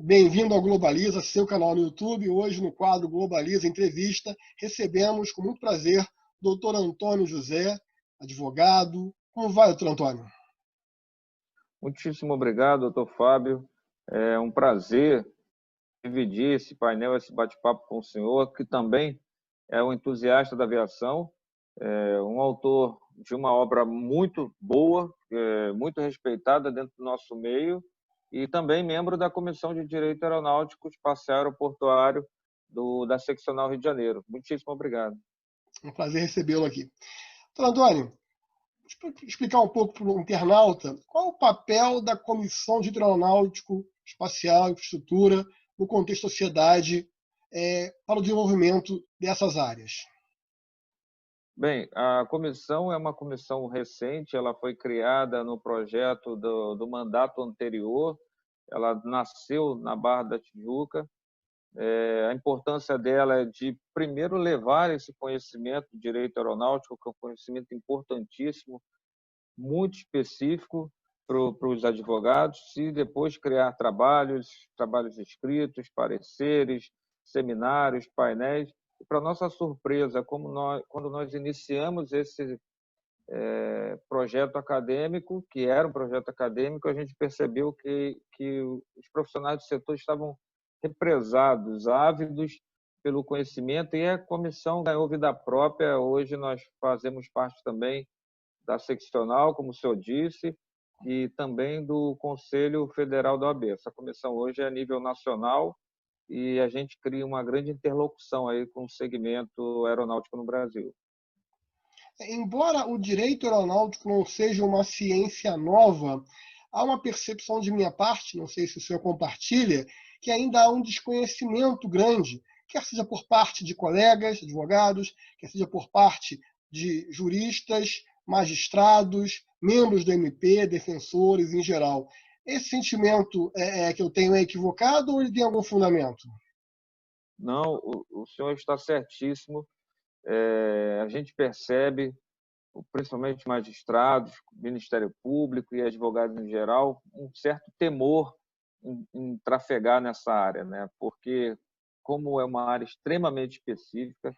Bem-vindo ao Globaliza, seu canal no YouTube. Hoje, no quadro Globaliza Entrevista, recebemos com muito prazer o Dr. Antônio José, advogado. Como vai, doutor Antônio? Muitíssimo obrigado, doutor Fábio. É um prazer dividir esse painel, esse bate-papo com o senhor, que também é um entusiasta da aviação, um autor de uma obra muito boa, muito respeitada dentro do nosso meio, e também membro da Comissão de Direito Aeronáutico, Espacial e Aeroportuário da Seccional Rio de Janeiro. Muitíssimo obrigado. É um prazer recebê-lo aqui. Doutor Antônio, explicar um pouco para o internauta qual é o papel da Comissão de Direito Aeronáutico, Espacial e Infraestrutura no contexto da sociedade para o desenvolvimento dessas áreas. Bem, a comissão é uma comissão recente, ela foi criada no projeto do mandato anterior, ela nasceu na Barra da Tijuca. A importância dela é de, primeiro, levar esse conhecimento do direito aeronáutico, que é um conhecimento importantíssimo, muito específico para os advogados, e depois criar trabalhos escritos, pareceres, seminários, painéis. E, para nossa surpresa, quando nós iniciamos esse projeto acadêmico, que era um projeto acadêmico, a gente percebeu que os profissionais do setor estavam represados, ávidos pelo conhecimento, e a comissão ganhou vida própria. Hoje nós fazemos parte também da seccional, como o senhor disse, e também do Conselho Federal da OAB. Essa comissão hoje é a nível nacional e a gente cria uma grande interlocução aí com o segmento aeronáutico no Brasil. Embora o direito aeronáutico não seja uma ciência nova, há uma percepção de minha parte, não sei se o senhor compartilha, que ainda há um desconhecimento grande, quer seja por parte de colegas, advogados, quer seja por parte de juristas, magistrados, membros do MP, defensores em geral. Esse sentimento que eu tenho é equivocado ou ele tem algum fundamento? Não, o senhor está certíssimo. A gente percebe, principalmente magistrados, Ministério Público e advogados em geral, um certo temor em trafegar nessa área, né? Porque, como é uma área extremamente específica,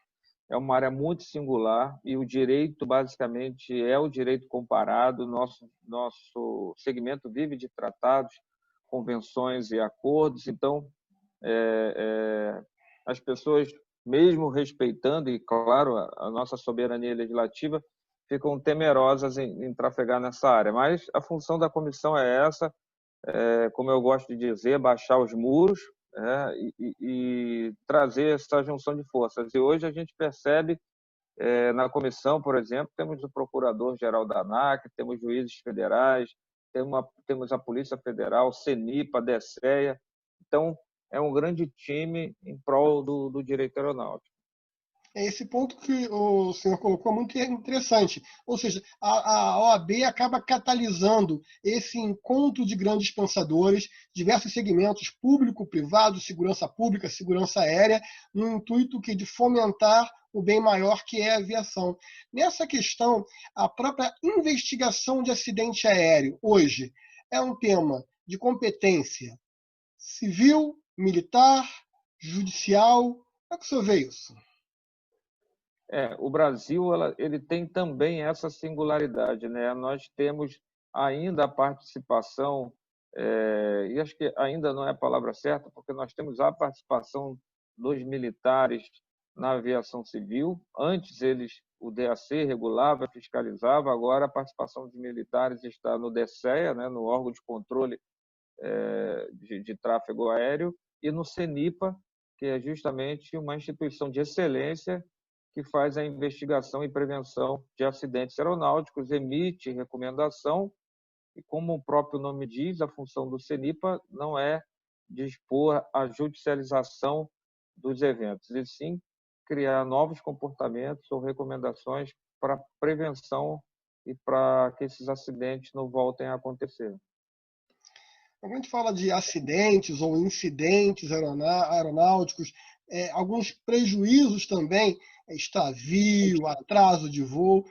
é uma área muito singular e o direito, basicamente, é o direito comparado. Nosso segmento vive de tratados, convenções e acordos. Então, as pessoas, mesmo respeitando, e, claro, a nossa soberania legislativa, ficam temerosas em trafegar nessa área. Mas a função da comissão é essa, como eu gosto de dizer, baixar os muros, e trazer essa junção de forças. E hoje a gente percebe, na comissão, por exemplo, temos o Procurador-Geral da ANAC, temos juízes federais, temos a Polícia Federal, CENIPA, DECEA. Então, é um grande time em prol do direito aeronáutico. Esse ponto que o senhor colocou é muito interessante. Ou seja, a OAB acaba catalisando esse encontro de grandes pensadores, diversos segmentos, público, privado, segurança pública, segurança aérea, no intuito de fomentar o bem maior que é a aviação. Nessa questão, a própria investigação de acidente aéreo, hoje, é um tema de competência civil, militar, judicial. Como é que o senhor vê isso? O Brasil ele tem também essa singularidade, né? Nós temos ainda a participação, e acho que ainda não é a palavra certa, porque nós temos a participação dos militares na aviação civil. Antes o DAC regulava, fiscalizava, agora a participação dos militares está no DECEA, né? No órgão de controle de tráfego aéreo, e no CENIPA, que é justamente uma instituição de excelência que faz a investigação e prevenção de acidentes aeronáuticos, emite recomendação, e, como o próprio nome diz, a função do CENIPA não é dispor a judicialização dos eventos, e sim criar novos comportamentos ou recomendações para prevenção e para que esses acidentes não voltem a acontecer. Quando a gente fala de acidentes ou incidentes aeronáuticos, alguns prejuízos também, extravio, atraso de voo.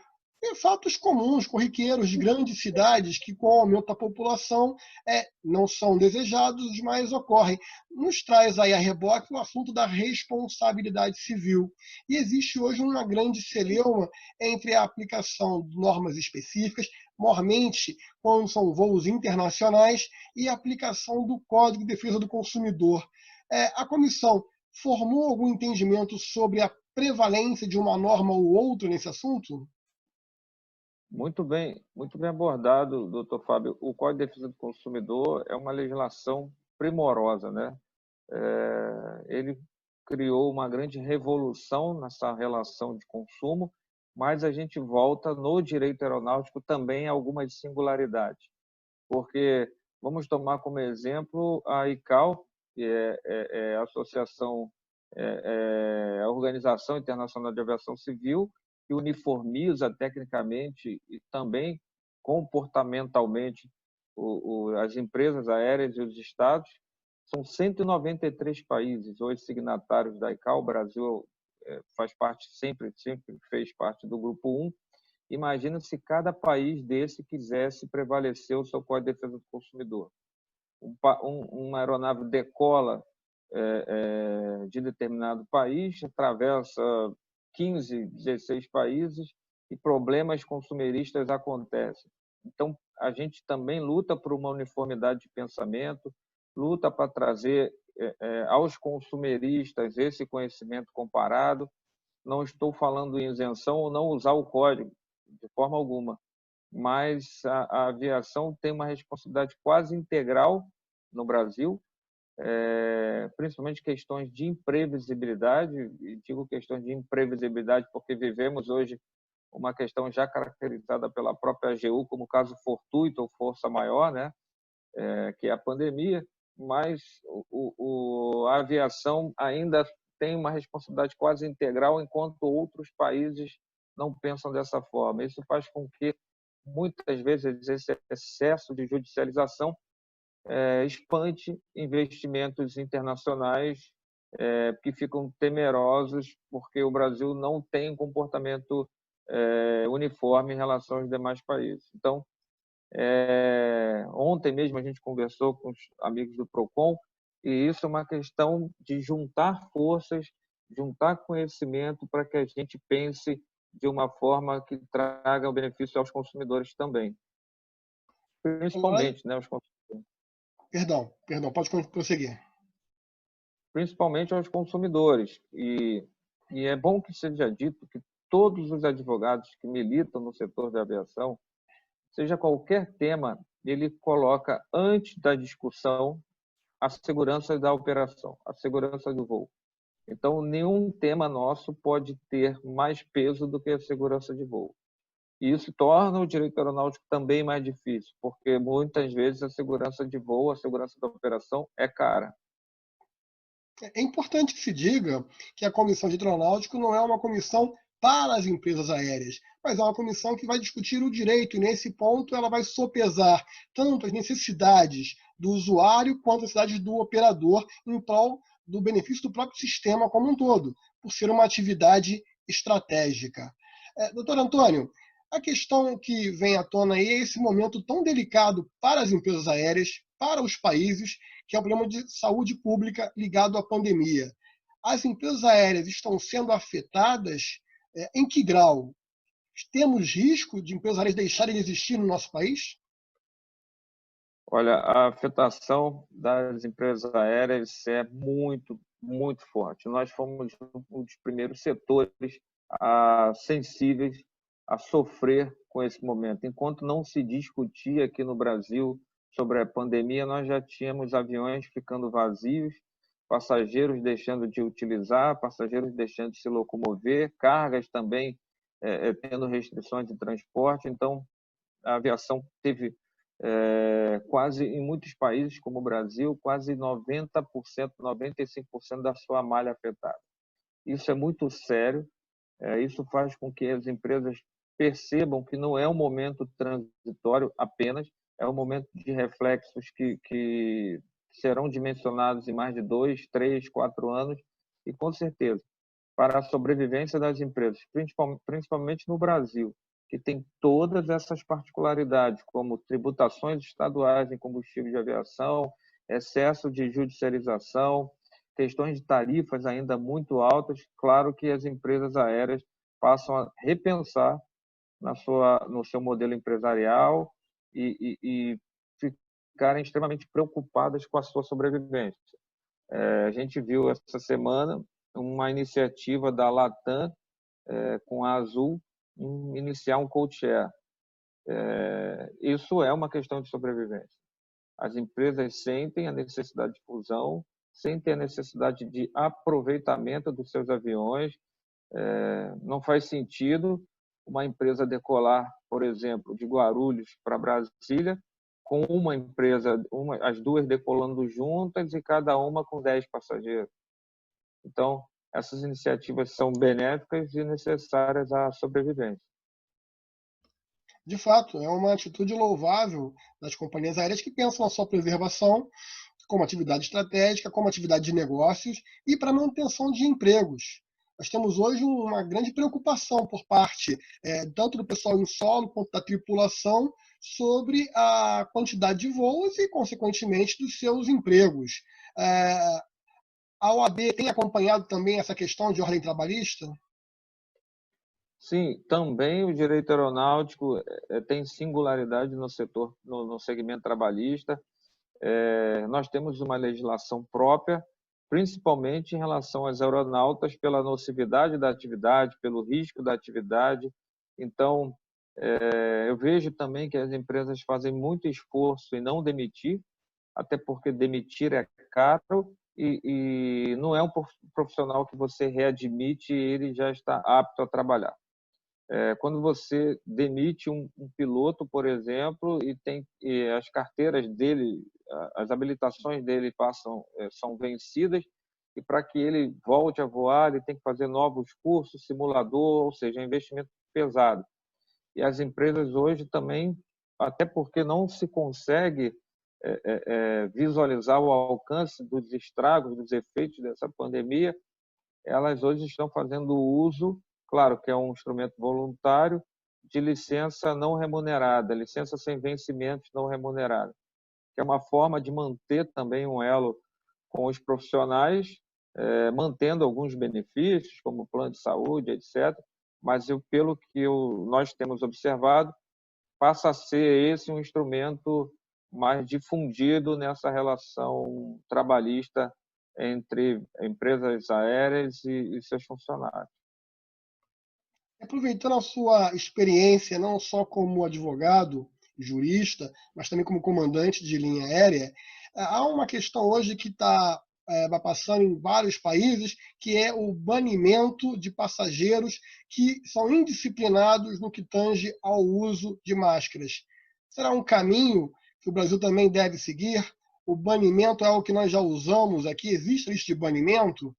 fatos comuns, corriqueiros de grandes cidades que, com o aumento da população, não são desejados, mas ocorrem. Nos traz aí a reboque o assunto da responsabilidade civil. E existe hoje uma grande celeuma entre a aplicação de normas específicas, mormente quando são voos internacionais, e a aplicação do Código de Defesa do Consumidor. A comissão formou algum entendimento sobre a prevalência de uma norma ou outra nesse assunto? Muito bem abordado, doutor Fábio. O Código de Defesa do Consumidor é uma legislação primorosa, né? Ele criou uma grande revolução nessa relação de consumo, mas a gente volta no direito aeronáutico também a algumas singularidades, porque vamos tomar como exemplo a ICAO, que é a Associação, a Organização Internacional de Aviação Civil, que uniformiza tecnicamente e também comportamentalmente as empresas aéreas e os estados. São 193 países hoje signatários da ICAO. O Brasil faz parte, sempre fez parte do Grupo 1. Imagina se cada país desse quisesse prevalecer o seu Código de Defesa do Consumidor. Uma aeronave decola de determinado país, atravessa 15, 16 países e problemas consumeristas acontecem. Então, a gente também luta por uma uniformidade de pensamento, luta para trazer aos consumeristas esse conhecimento comparado. Não estou falando em isenção ou não usar o código, de forma alguma, mas a aviação tem uma responsabilidade quase integral no Brasil, principalmente questões de imprevisibilidade, e digo questões de imprevisibilidade porque vivemos hoje uma questão já caracterizada pela própria AGU como caso fortuito ou força maior, né? Que é a pandemia, mas a aviação ainda tem uma responsabilidade quase integral, enquanto outros países não pensam dessa forma. Isso faz com que, muitas vezes, esse excesso de judicialização espante investimentos internacionais que ficam temerosos porque o Brasil não tem um comportamento uniforme em relação aos demais países. Então, ontem mesmo a gente conversou com os amigos do PROCON, e isso é uma questão de juntar forças, juntar conhecimento para que a gente pense de uma forma que traga o benefício aos consumidores também. Principalmente, né, os consumidores. Perdão, pode prosseguir. Principalmente aos consumidores. E é bom que seja dito que todos os advogados que militam no setor da aviação, seja qualquer tema, ele coloca antes da discussão a segurança da operação, a segurança do voo. Então, nenhum tema nosso pode ter mais peso do que a segurança de voo. E isso torna o direito aeronáutico também mais difícil, porque muitas vezes a segurança de voo, a segurança da operação é cara. É importante que se diga que a Comissão de Aeronáutico não é uma comissão para as empresas aéreas, mas é uma comissão que vai discutir o direito, e nesse ponto ela vai sopesar tanto as necessidades do usuário quanto as necessidades do operador em prol do benefício do próprio sistema como um todo, por ser uma atividade estratégica. Doutor Antônio, a questão que vem à tona aí é esse momento tão delicado para as empresas aéreas, para os países, que é o problema de saúde pública ligado à pandemia. As empresas aéreas estão sendo afetadas em que grau? Temos risco de empresas aéreas deixarem de existir no nosso país? Olha, a afetação das empresas aéreas é muito, muito forte. Nós fomos um dos primeiros setores sensíveis a sofrer com esse momento. Enquanto não se discutia aqui no Brasil sobre a pandemia, nós já tínhamos aviões ficando vazios, passageiros deixando de utilizar, passageiros deixando de se locomover, cargas também tendo restrições de transporte. Então, a aviação teve quase, em muitos países como o Brasil, quase 90%, 95% da sua malha afetada. Isso é muito sério, isso faz com que as empresas percebam que não é um momento transitório apenas, é um momento de reflexos que serão dimensionados em mais de 2, 3, 4 anos, e com certeza, para a sobrevivência das empresas, principalmente no Brasil, que tem todas essas particularidades, como tributações estaduais em combustível de aviação, excesso de judicialização, questões de tarifas ainda muito altas. Claro que as empresas aéreas passam a repensar no seu modelo empresarial e ficarem extremamente preocupadas com a sua sobrevivência. A gente viu essa semana uma iniciativa da Latam com a Azul em iniciar um codeshare. Isso é uma questão de sobrevivência. As empresas sentem a necessidade de fusão, sentem a necessidade de aproveitamento dos seus aviões. Não faz sentido uma empresa decolar, por exemplo, de Guarulhos para Brasília, com uma empresa, as duas decolando juntas e cada uma com 10 passageiros. Então, essas iniciativas são benéficas e necessárias à sobrevivência. De fato, é uma atitude louvável das companhias aéreas que pensam na sua preservação como atividade estratégica, como atividade de negócios e para a manutenção de empregos. Nós temos hoje uma grande preocupação por parte tanto do pessoal em solo quanto da tripulação sobre a quantidade de voos e, consequentemente, dos seus empregos. A OAB tem acompanhado também essa questão de ordem trabalhista? Sim, também o direito aeronáutico tem singularidade no setor, no segmento trabalhista. Nós temos uma legislação própria, principalmente em relação às aeronautas, pela nocividade da atividade, pelo risco da atividade. Então, eu vejo também que as empresas fazem muito esforço em não demitir, até porque demitir é caro e não é um profissional que você readmite e ele já está apto a trabalhar. Quando você demite um piloto, por exemplo, e as carteiras dele, as habilitações dele são vencidas, e para que ele volte a voar, ele tem que fazer novos cursos, simulador, ou seja, é um investimento pesado. E as empresas hoje também, até porque não se consegue visualizar o alcance dos estragos, dos efeitos dessa pandemia, elas hoje estão fazendo uso, claro que é um instrumento voluntário, de licença não remunerada, licença sem vencimentos não remunerada, que é uma forma de manter também um elo com os profissionais, mantendo alguns benefícios, como plano de saúde, etc. Mas pelo que nós temos observado, passa a ser esse um instrumento mais difundido nessa relação trabalhista entre empresas aéreas e seus funcionários. Aproveitando a sua experiência, não só como advogado, jurista, mas também como comandante de linha aérea, há uma questão hoje que está passando em vários países, que é o banimento de passageiros que são indisciplinados no que tange ao uso de máscaras. Será um caminho que o Brasil também deve seguir? O banimento é algo que nós já usamos aqui, existe lista de banimento?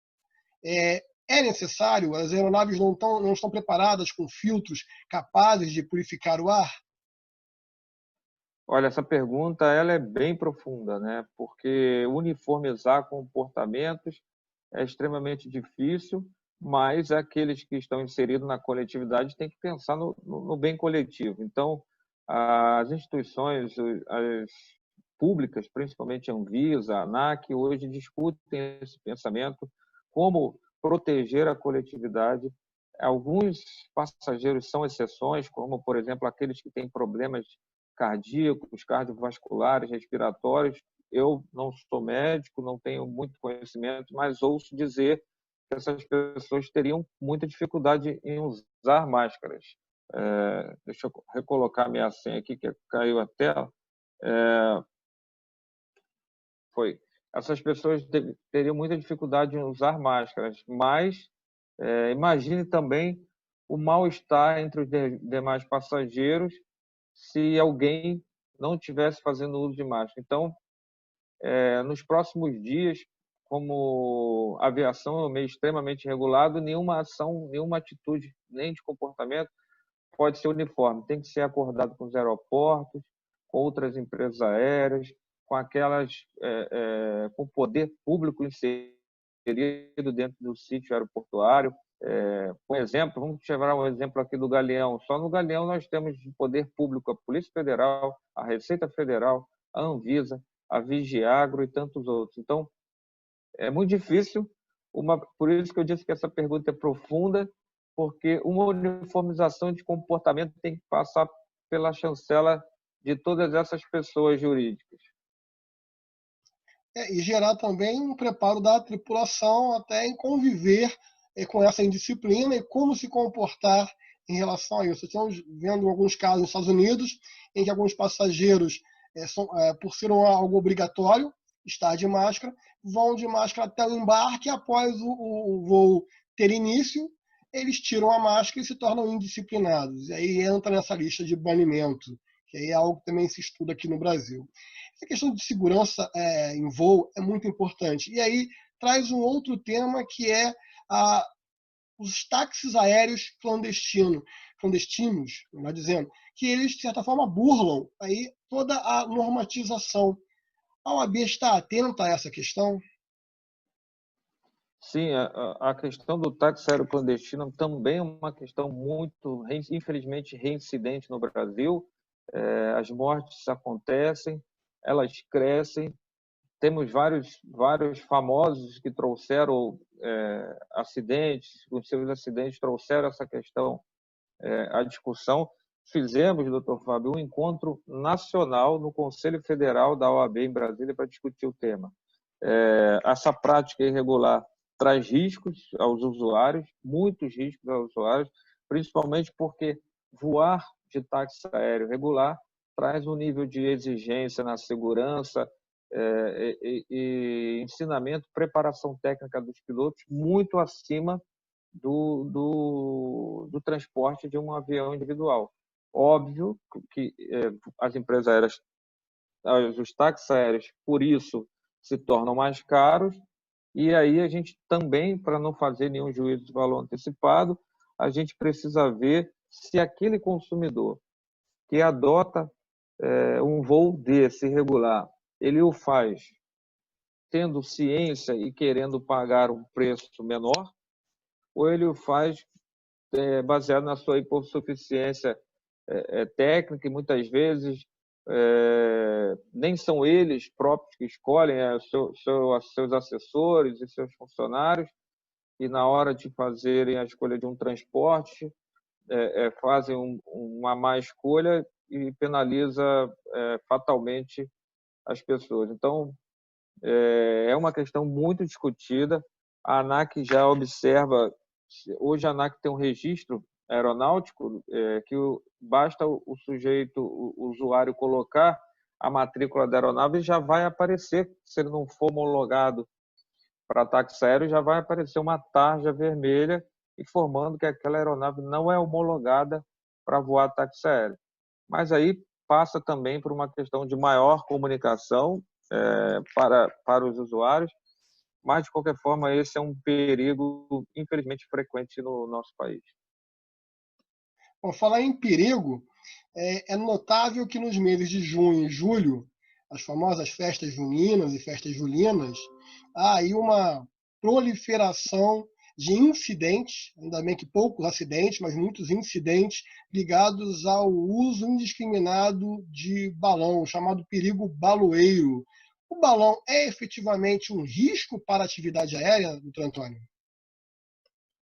É necessário? As aeronaves não estão preparadas com filtros capazes de purificar o ar? Olha, essa pergunta ela é bem profunda, né? Porque uniformizar comportamentos é extremamente difícil, mas aqueles que estão inseridos na coletividade têm que pensar no bem coletivo. Então, as instituições as públicas, principalmente a Anvisa, a ANAC, hoje discutem esse pensamento, como proteger a coletividade. Alguns passageiros são exceções, como, por exemplo, aqueles que têm problemas cardíacos, cardiovasculares, respiratórios. Eu não sou médico, não tenho muito conhecimento, mas ouço dizer que essas pessoas teriam muita dificuldade em usar máscaras. Deixa eu recolocar minha senha aqui, que caiu a tela. Essas pessoas teriam muita dificuldade em usar máscaras, mas imagine também o mal-estar entre os demais passageiros se alguém não estivesse fazendo uso de máscara. Então, nos próximos dias, como a aviação é um meio extremamente regulado, nenhuma ação, nenhuma atitude, nem de comportamento pode ser uniforme. Tem que ser acordado com os aeroportos, com outras empresas aéreas, com com o poder público inserido dentro do sítio aeroportuário. Por exemplo, vamos tirar um exemplo aqui do Galeão. Só no Galeão nós temos de poder público a Polícia Federal, a Receita Federal, a Anvisa, a Vigiagro e tantos outros. Então, é muito difícil, por isso que eu disse que essa pergunta é profunda, porque uma uniformização de comportamento tem que passar pela chancela de todas essas pessoas jurídicas. E gerar também um preparo da tripulação até em conviver com essa indisciplina e como se comportar em relação a isso. Estamos vendo alguns casos nos Estados Unidos em que alguns passageiros, por ser algo obrigatório, estar de máscara, vão de máscara até o embarque e após o voo ter início, eles tiram a máscara e se tornam indisciplinados. E aí entra nessa lista de banimento, que aí é algo que também se estuda aqui no Brasil. Essa questão de segurança em voo é muito importante. E aí traz um outro tema que é os táxis aéreos clandestinos, melhor dizendo, que eles, de certa forma, burlam aí toda a normatização. A OAB está atenta a essa questão? Sim, a questão do táxi aéreo clandestino também é uma questão muito, infelizmente, reincidente no Brasil. As mortes acontecem, elas crescem. Temos vários famosos que trouxeram acidentes, os seus acidentes trouxeram essa questão à discussão. Fizemos, doutor Fábio, um encontro nacional no Conselho Federal da OAB em Brasília para discutir o tema. Essa prática irregular traz riscos aos usuários, muitos riscos aos usuários, principalmente porque voar de táxi aéreo regular traz um nível de exigência na segurança e ensinamento, preparação técnica dos pilotos muito acima do transporte de um avião individual. Óbvio que as empresas aéreas, os táxis aéreos, por isso, se tornam mais caros, e aí a gente também, para não fazer nenhum juízo de valor antecipado, a gente precisa ver se aquele consumidor que adota um voo desse irregular, ele o faz tendo ciência e querendo pagar um preço menor, ou ele o faz baseado na sua hipossuficiência técnica, e muitas vezes nem são eles próprios que escolhem, seus assessores e seus funcionários, e na hora de fazerem a escolha de um transporte, fazem uma má escolha e penaliza fatalmente as pessoas. Então, é uma questão muito discutida. A ANAC já observa, hoje a ANAC tem um registro aeronáutico que basta o sujeito, o usuário colocar a matrícula da aeronave e já vai aparecer, se ele não for homologado para táxi aéreo, já vai aparecer uma tarja vermelha informando que aquela aeronave não é homologada para voar táxi aéreo. Mas aí passa também por uma questão de maior comunicação para os usuários, mas, de qualquer forma, esse é um perigo, infelizmente, frequente no nosso país. Por falar em perigo, é notável que nos meses de junho e julho, as famosas festas juninas e festas julinas, há aí uma proliferação de incidentes, ainda bem que poucos acidentes, mas muitos incidentes ligados ao uso indiscriminado de balão, chamado perigo baloeiro. O balão é efetivamente um risco para a atividade aérea, doutor Antônio?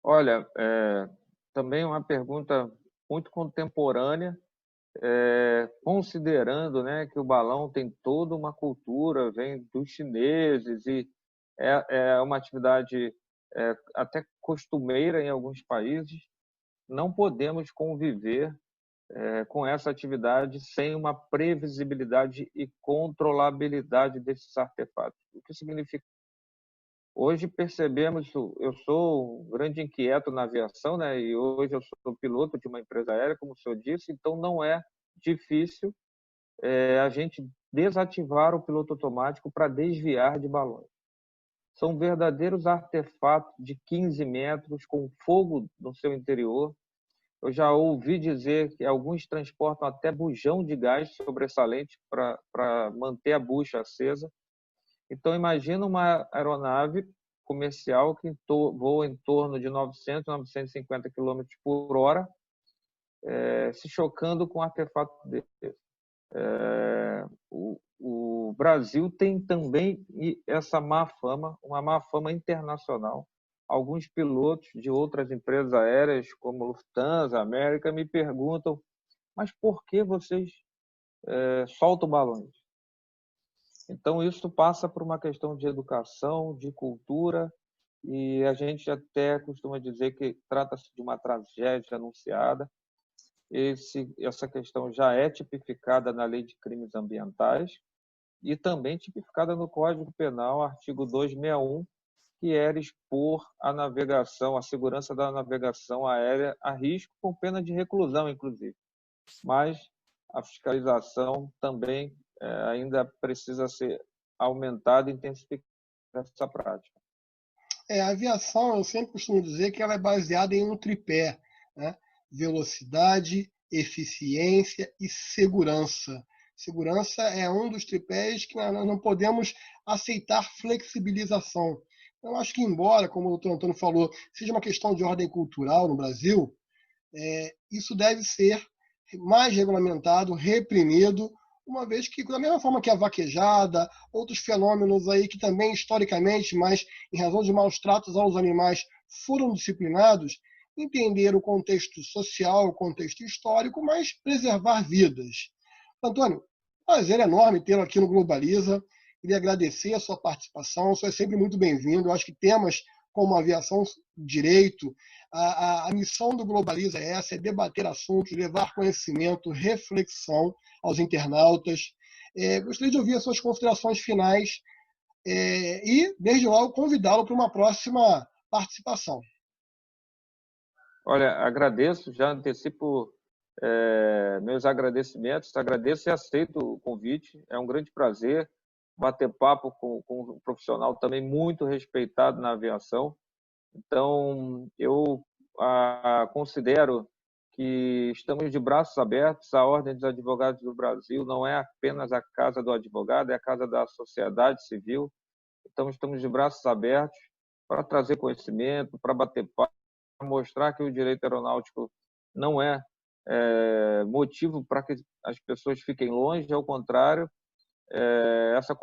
Olha, também uma pergunta muito contemporânea, considerando, né, que o balão tem toda uma cultura, vem dos chineses, e é uma atividade até costumeira em alguns países. Não podemos conviver com essa atividade sem uma previsibilidade e controlabilidade desses artefatos. O que significa? Hoje percebemos, eu sou um grande inquieto na aviação, né? E hoje eu sou piloto de uma empresa aérea, como o senhor disse, então não é difícil a gente desativar o piloto automático para desviar de balões. São verdadeiros artefatos de 15 metros com fogo no seu interior. Eu já ouvi dizer que alguns transportam até bujão de gás sobressalente para manter a bucha acesa. Então, imagina uma aeronave comercial que voa em torno de 900, 950 km por hora, se chocando com artefatos desse. O Brasil tem também essa má fama, uma má fama internacional. Alguns pilotos de outras empresas aéreas, como Lufthansa, América, me perguntam: mas por que vocês soltam balões? Então, isso passa por uma questão de educação, de cultura, e a gente até costuma dizer que trata-se de uma tragédia anunciada. Essa questão já é tipificada na Lei de Crimes Ambientais e também tipificada no Código Penal, artigo 261, que era expor a navegação, a segurança da navegação aérea a risco, com pena de reclusão, inclusive. Mas a fiscalização também ainda precisa ser aumentada e intensificada essa prática. A aviação, eu sempre costumo dizer que ela é baseada em um tripé, né? Velocidade, eficiência e segurança. Segurança é um dos tripés que nós não podemos aceitar flexibilização. Eu acho que, embora, como o doutor Antônio falou, seja uma questão de ordem cultural no Brasil, isso deve ser mais regulamentado, reprimido, uma vez que, da mesma forma que a vaquejada, outros fenômenos aí que também historicamente, mas em razão de maus tratos aos animais, foram disciplinados, entender o contexto social, o contexto histórico, mas preservar vidas. Antônio, prazer enorme tê-lo aqui no Globaliza. Queria agradecer a sua participação, o senhor é sempre muito bem-vindo. Eu acho que temas como aviação, direito, a missão do Globaliza é essa, é debater assuntos, levar conhecimento, reflexão aos internautas. Gostaria de ouvir as suas considerações finais e, desde logo, convidá-lo para uma próxima participação. Olha, agradeço, já antecipo meus agradecimentos, agradeço e aceito o convite, é um grande prazer bater papo com um profissional também muito respeitado na aviação. Então, eu considero que estamos de braços abertos. A Ordem dos Advogados do Brasil não é apenas a casa do advogado, é a casa da sociedade civil. Então, estamos de braços abertos para trazer conhecimento, para bater papo, para mostrar que o direito aeronáutico não é motivo para que as pessoas fiquem longe, ao contrário, essa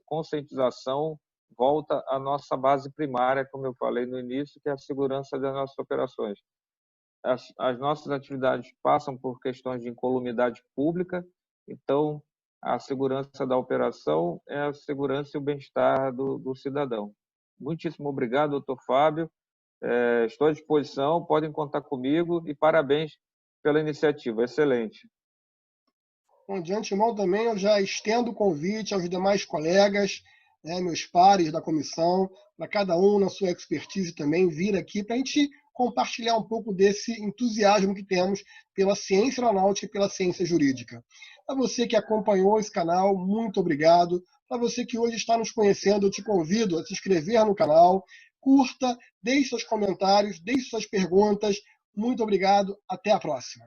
conscientização volta à nossa base primária, como eu falei no início, que é a segurança das nossas operações. As nossas atividades passam por questões de incolumidade pública, então a segurança da operação é a segurança e o bem-estar do cidadão. Muitíssimo obrigado, doutor Fábio. Estou à disposição, podem contar comigo e parabéns pela iniciativa, excelente. Bom, de antemão também eu já estendo o convite aos demais colegas, meus pares da comissão, para cada um na sua expertise também vir aqui para a gente compartilhar um pouco desse entusiasmo que temos pela ciência aeronáutica e pela ciência jurídica. Para você que acompanhou esse canal, muito obrigado. Para você que hoje está nos conhecendo, eu te convido a se inscrever no canal, curta, deixe seus comentários, deixe suas perguntas. Muito obrigado, até a próxima.